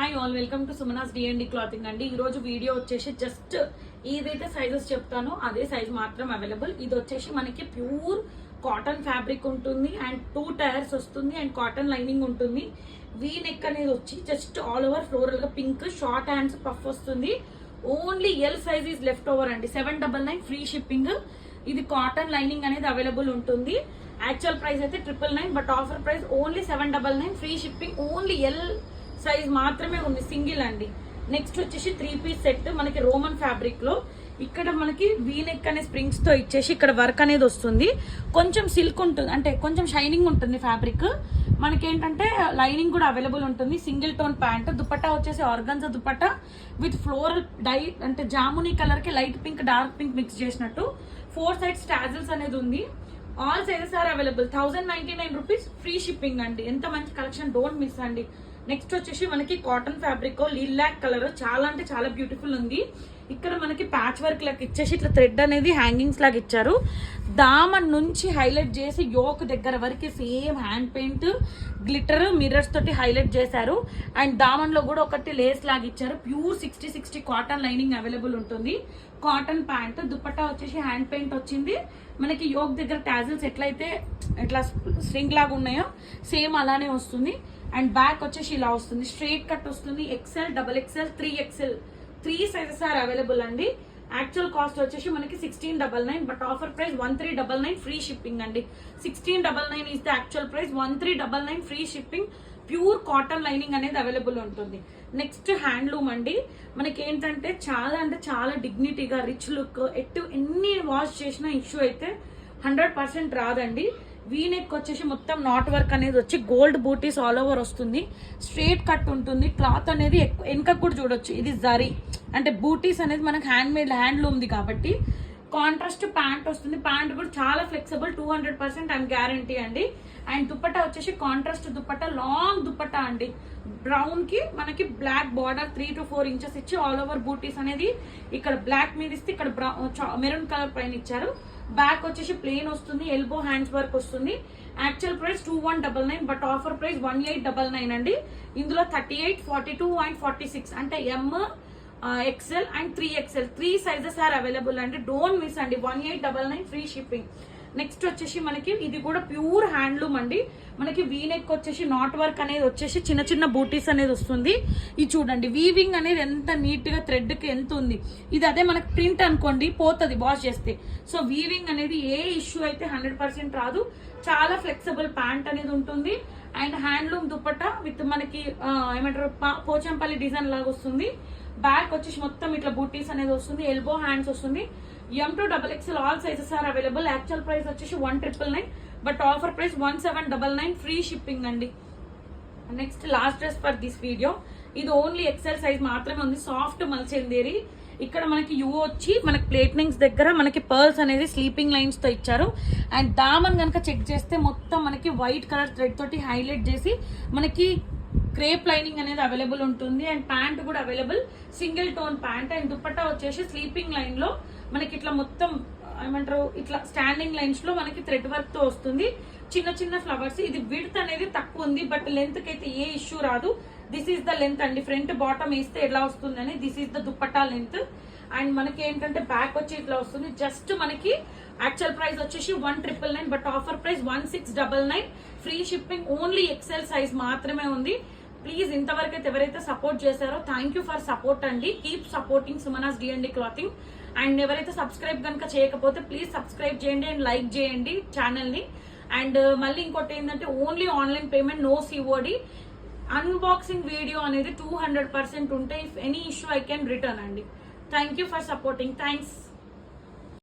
Hi all welcome to Sumanas D&D clothing అండి. ఈ రోజు వీడియో వచ్చేసి జస్ట్ ఏదైతే సైజెస్ చెప్తానో అదే సైజ్ మాత్రం అవైలబుల్. ఇది వచ్చేసి మనకి ప్యూర్ కాటన్ ఫ్యాబ్రిక్ ఉంటుంది అండ్ 2 టైర్స్ వస్తుంది అండ్ కాటన్ లైనింగ్ ఉంటుంది. వీ నెక్ అనేది వచ్చి జస్ట్ ఆల్ ఓవర్ ఫ్లోరల్ గా పింక్ షార్ట్ హ్యాండ్స్ పఫ్ వస్తుంది. Only L size is left over అండి. 799 ఫ్రీ షిప్పింగ్. ఇది కాటన్ లైనింగ్ అనేది అవైలబుల్ ఉంటుంది. యాక్చువల్ ప్రైస్ అయితే 999 but offer price only 799 free shipping. Only L size మాత్రమే ఉంది, సింగిల్ అండి. నెక్స్ట్ వచ్చేసి 3 పీస్ సెట్ మనకి రోమన్ ఫ్యాబ్రిక్ లో ఇక్కడ మనకి వీనెక్ అనే స్ప్రింగ్స్ తో ఇచ్చేసి ఇక్కడ వర్క్ అనేది వస్తుంది. కొంచెం సిల్క్ ఉంటుంది, అంటే కొంచెం షైనింగ్ ఉంటుంది ఫ్యాబ్రిక్. మనకి ఏంటంటే లైనింగ్ కూడా అవైలబుల్ ఉంటుంది. Single tone pant. దుపట్టా వచ్చేసి organza dupatta with floral dye, అంటే జామునీ కలర్ కి light pink dark pink mix చేసినట్టు 4 సైడ్స్ టాజిల్స్ అనేది ఉంది. All sizes are available. 1099 rupees free shipping అండి. ఎంత మంచి కలెక్షన్, డోంట్ మిస్ అండి. నెక్స్ట్ వచ్చేసి మనకి కాటన్ ఫ్యాబ్రిక్ లిలాక్ కలర్ చాలా అంటే చాలా బ్యూటిఫుల్ ఉంది. ఇక్కడ మనకి ప్యాచ్ వర్క్ లాగా ఇచ్చేసి ఇట్లా థ్రెడ్ అనేది హ్యాంగింగ్స్ లాగా ఇచ్చారు. దామన్ నుంచి హైలైట్ చేసి యోక్ దగ్గర వరకు same hand paint glitter mirrors తోటి హైలైట్ చేశారు. అండ్ దామన్ లో కూడా ఒకటి లేస్ లాగా ఇచ్చారు. ప్యూర్ 60 కాటన్ లైనింగ్ అవైలబుల్ ఉంటుంది. Cotton pant. దుపట్టా వచ్చేసి హ్యాండ్ పెయింట్ వచ్చింది. మనకి యోక్ దగ్గర టాజిల్స్ ఎట్లయితే ఎట్లా స్ట్రింగ్ లాగా ఉన్నాయో సేమ్ అలానే వస్తుంది. అండ్ బ్యాక్ వచ్చేసి ఇలా వస్తుంది. స్ట్రైట్ కట్ వస్తుంది. XL, XXL, 3XL 3 sizes are available అండి. యాక్చువల్ కాస్ట్ వచ్చేసి మనకి 1699 but offer price 1399 free shipping అండి. 1699 is the actual price. 1399 free shipping. Pure cotton lining అనేది అవైలబుల్ ఉంటుంది. నెక్స్ట్ హ్యాండ్లూమ్ అండి. మనకి ఏంటంటే చాలా అంటే చాలా డిగ్నిటీగా రిచ్ లుక్. ఎన్ని వాష్ చేసినా ఇష్యూ అయితే 100% రాదండి. వీనెక్ వచ్చేసి మొత్తం నాట్ వర్క్ అనేది వచ్చి గోల్డ్ బూటీస్ ఆల్ ఓవర్ వస్తుంది. స్ట్రైట్ కట్ ఉంటుంది. క్లాత్ అనేది వెనకకు కూడా చూడొచ్చు. ఇది జరీ, అంటే బూటీస్ అనేది మనకు హ్యాండ్ మేడ్ హ్యాండ్లూమ్ది కాబట్టి. కాంట్రాస్ట్ ప్యాంట్ వస్తుంది. ప్యాంట్ కూడా చాలా ఫ్లెక్సిబుల్. 200% ఐఎమ్ గ్యారంటీ అండి. అండ్ దుపట్టా వచ్చేసి కాంట్రాస్ట్ దుపట్టా, లాంగ్ దుపట్టా అండి. బ్రౌన్ కి మనకి బ్లాక్ బార్డర్ 3 to 4 ఇంచెస్ ఇచ్చి ఆల్ ఓవర్ బూటీస్ అనేది ఇక్కడ బ్లాక్ మీద ఇస్తే ఇక్కడ మెరూన్ కలర్ పైన ఇచ్చారు. బ్యాక్ వచ్చేసి ప్లెయిన్ వస్తుంది. ఎల్బో హ్యాండ్స్ వర్క్ వస్తుంది. Actual price 2199 but offer price 1899 అండి. ఇందులో 38, 42 అండ్ 46 అంటే M, XL and 3XL 3 sizes are available అండి. డోంట్ మిస్ అండి. 1899 ఫ్రీ షిప్పింగ్. నెక్స్ట్ వచ్చేసి మనకి ఇది కూడా ప్యూర్ హ్యాండ్లూమ్ అండి. మనకి వీనెక్ వచ్చేసి నాట్ వర్క్ అనేది వచ్చేసి చిన్న చిన్న బూటీస్ అనేది వస్తుంది. ఇది చూడండి, వీవింగ్ అనేది ఎంత నీట్ గా థ్రెడ్ కి ఎంత ఉంది. ఇది అదే మనకి ప్రింట్ అనుకోండి పోతుంది వాష్ చేస్తే. సో వీవింగ్ అనేది ఏ ఇష్యూ అయితే 100% రాదు. చాలా ఫ్లెక్సిబుల్ ప్యాంట్ అనేది ఉంటుంది. అండ్ హ్యాండ్లూమ్ దుపట్టా విత్ మనకి ఏమంటారు పోచంపల్లి డిజైన్ లాగా వస్తుంది. బ్యాక్ వచ్చేసి మొత్తం ఇట్లా బూటీస్ అనేది వస్తుంది. ఎల్బో హ్యాండ్స్ వస్తుంది. M to XXL all sizes are available. Actual price వచ్చేసి 1999 but offer price 1799 free shipping అండి. Next last dress for this video. ఇది ఓన్లీ XL సైజ్ మాత్రమే ఉంది. సాఫ్ట్ మల్చెందేరి. ఇక్కడ మనకి యూ వచ్చి మనకి ప్లేట్నింగ్స్ దగ్గర మనకి పర్ల్స్ అనేది స్లీపింగ్ లైన్స్ తో ఇచ్చారు. అండ్ దామన్ కనుక చెక్ చేస్తే మొత్తం మనకి వైట్ కలర్ థ్రెడ్ తోటి హైలైట్ చేసి మనకి క్రేప్ లైనింగ్ అనేది అవైలబుల్ ఉంటుంది. అండ్ ప్యాంట్ కూడా available. Single tone pant. And dupatta వచ్చేసి స్లీపింగ్ లైన్ లో మనకి ఇట్లా మొత్తం ఏమంటారు ఇట్లా స్టాండింగ్ లైన్స్ లో మనకి థ్రెడ్ వర్క్ తో వస్తుంది. చిన్న చిన్న ఫ్లవర్స్. ఇది విడ్త్ అనేది తక్కువ ఉంది బట్ లెంత్ కి అయితే ఏ ఇష్యూ రాదు. దిస్ ఈస్ ద లెంత్ అండి. ఫ్రంట్ బాటమ్ వేస్తే ఎలా వస్తుందని this is the dupatta length. And మనకి ఏంటంటే బ్యాక్ వచ్చి ఇట్లా వస్తుంది. జస్ట్ మనకి యాక్చువల్ ప్రైస్ వచ్చేసి 1999 but offer price 1699 free shipping. Only XL size మాత్రమే ఉంది. ప్లీజ్ ఇంతవరకు అయితే ఎవరైతే సపోర్ట్ చేశారో థ్యాంక్ యూ ఫర్ సపోర్ట్ అండి. Keep supporting Sumana's D&D clothing. And ఎవరైతే సబ్స్క్రైబ్ కనుక చేయకపోతే ప్లీజ్ సబ్స్క్రైబ్ చేయండి అండ్ లైక్ చేయండి ఛానల్ ని. అండ్ మళ్ళీ ఇంకోటి ఏంటంటే only online payment, no COD. Unboxing video అనేది 200% ఉంటే if any issue I can return అండి. Thank you for supporting. Thanks.